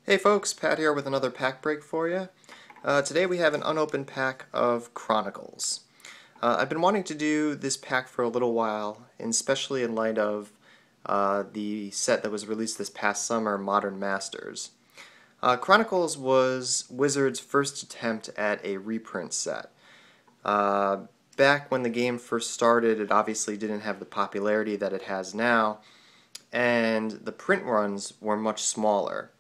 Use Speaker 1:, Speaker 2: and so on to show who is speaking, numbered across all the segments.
Speaker 1: Hey folks, Pat here with another pack break for you. Today we have an unopened pack of Chronicles. I've been wanting to do this pack for a little while, and especially in light of the set that was released this past summer, Modern Masters. Chronicles was Wizards' first attempt at a reprint set. Uh, Back when the game first started, it obviously didn't have the popularity that it has now, and the print runs were much smaller.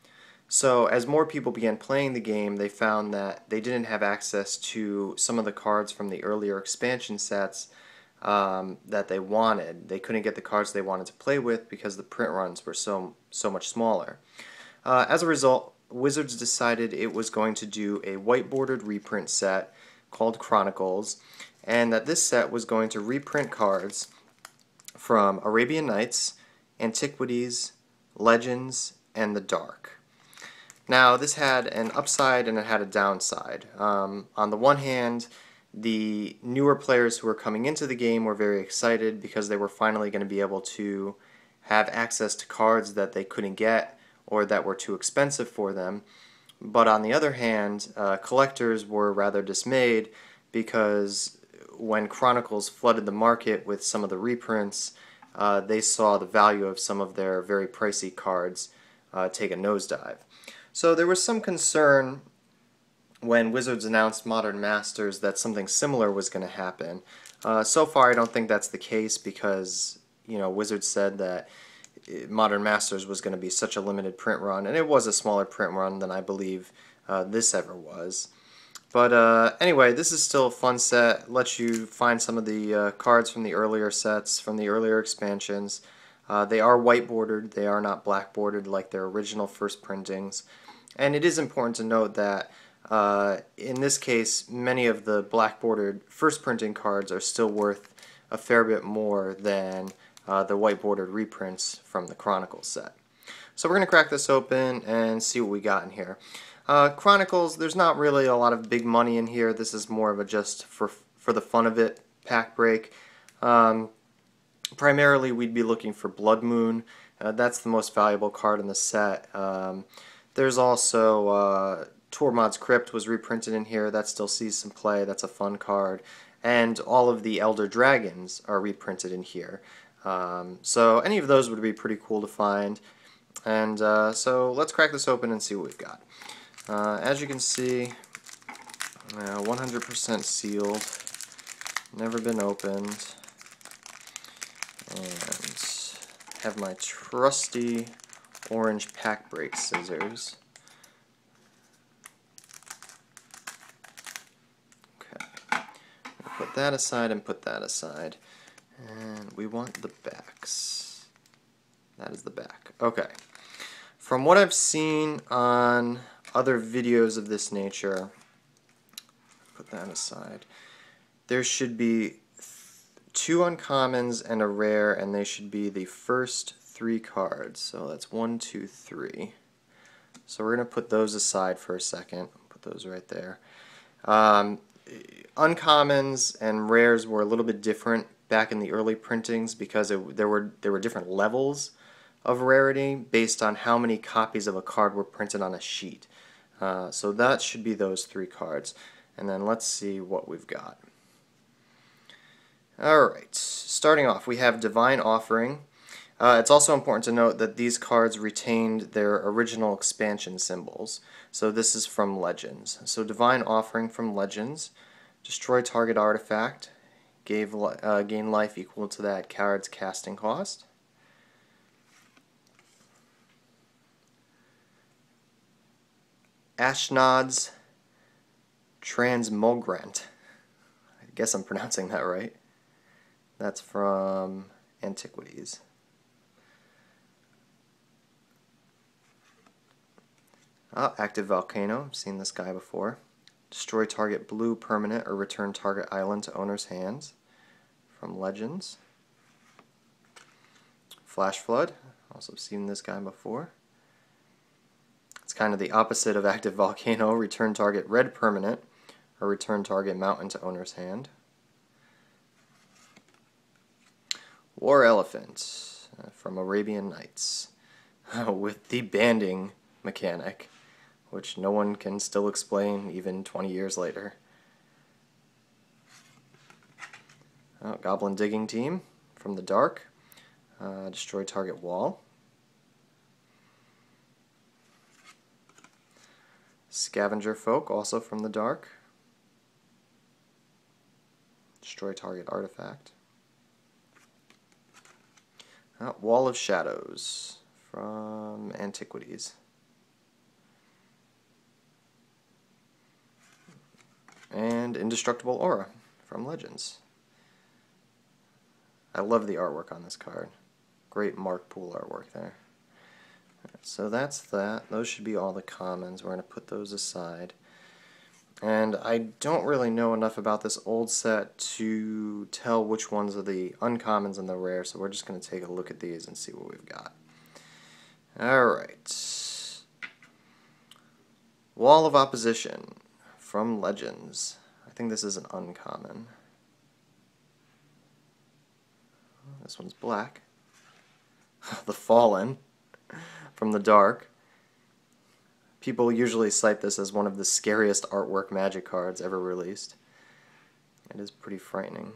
Speaker 1: So as more people began playing the game, they found that they didn't have access to some of the cards from the earlier expansion sets that they wanted. They couldn't get the cards they wanted to play with because the print runs were so much smaller. As a result, Wizards decided it was going to do a white-bordered reprint set called Chronicles, and that this set was going to reprint cards from Arabian Nights, Antiquities, Legends, and the Dark. Now, this had an upside and it had a downside. On the one hand, the newer players who were coming into the game were very excited because they were finally going to be able to have access to cards that they couldn't get or that were too expensive for them. But on the other hand, collectors were rather dismayed because when Chronicles flooded the market with some of the reprints, they saw the value of some of their very pricey cards take a nosedive. So there was some concern when Wizards announced Modern Masters that something similar was going to happen. So far I don't think that's the case because, Wizards said that Modern Masters was going to be such a limited print run, and it was a smaller print run than I believe this ever was. But anyway, this is still a fun set. Lets you find some of the cards from the earlier sets, from the earlier expansions. They are white bordered, they are not black bordered like their original first printings. And it is important to note that in this case, many of the black bordered first printing cards are still worth a fair bit more than the white bordered reprints from the Chronicles set. So we're going to crack this open and see what we got in here. Chronicles, there's not really a lot of big money in here. This is more of a just for the fun of it pack break. Primarily we'd be looking for Blood Moon. That's the most valuable card in the set. There's also Tormod's Crypt was reprinted in here. That still sees some play. That's a fun card. And all of the Elder Dragons are reprinted in here. So any of those would be pretty cool to find. And so let's crack this open and see what we've got. As you can see, 100% sealed, never been opened, and have my trusty orange pack break scissors. Okay, put that aside and put that aside, and we want the backs. That is the back. Okay. From what I've seen on other videos of this nature, put that aside, there should be 2 uncommons and a rare, and they should be the first 3 cards. So that's 1, 2, 3. So we're going to put those aside for a second. Put those right there. Uncommons and rares were a little bit different back in the early printings because there were different levels of rarity based on how many copies of a card were printed on a sheet. So that should be those 3 cards. And then let's see what we've got. Alright, starting off we have Divine Offering. It's also important to note that these cards retained their original expansion symbols. So this is from Legends. So Divine Offering from Legends. Destroy target artifact. Gain life equal to that card's casting cost. Ashnod's Transmogrant. I guess I'm pronouncing that right. That's from Antiquities. Active Volcano. I've seen this guy before. Destroy target blue permanent or return target island to owner's hands. From Legends. Flash Flood. Also seen this guy before. It's kind of the opposite of Active Volcano. Return target red permanent or return target mountain to owner's hand. War Elephant from Arabian Nights with the banding mechanic. which no one can still explain even 20 years later. Oh, Goblin Digging Team from the dark. Destroy target wall. Scavenger Folk, also from the dark. Destroy target artifact. Wall of Shadows from Antiquities. And Indestructible Aura from Legends. I love the artwork on this card. Great Mark Pool artwork there. So that's that. Those should be all the commons. We're going to put those aside. And I don't really know enough about this old set to tell which ones are the uncommons and the rare, so we're just going to take a look at these and see what we've got. Alright. Wall of Opposition from Legends. I think this is an uncommon. This one's black. The Fallen from the dark. People usually cite this as one of the scariest artwork Magic cards ever released. It is pretty frightening.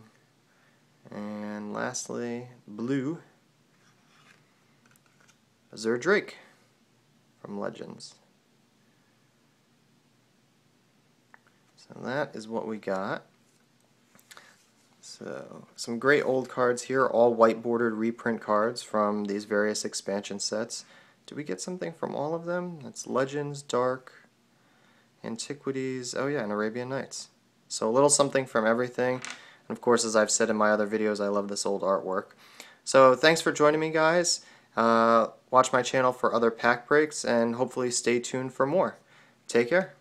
Speaker 1: And lastly, blue. Azure Drake from Legends. So that is what we got. So, some great old cards here, all white bordered reprint cards from these various expansion sets. Did we get something from all of them? That's Legends, Dark, Antiquities, oh yeah, and Arabian Nights. So a little something from everything. And of course, as I've said in my other videos, I love this old artwork. So thanks for joining me, guys. Watch my channel for other pack breaks, and hopefully stay tuned for more. Take care.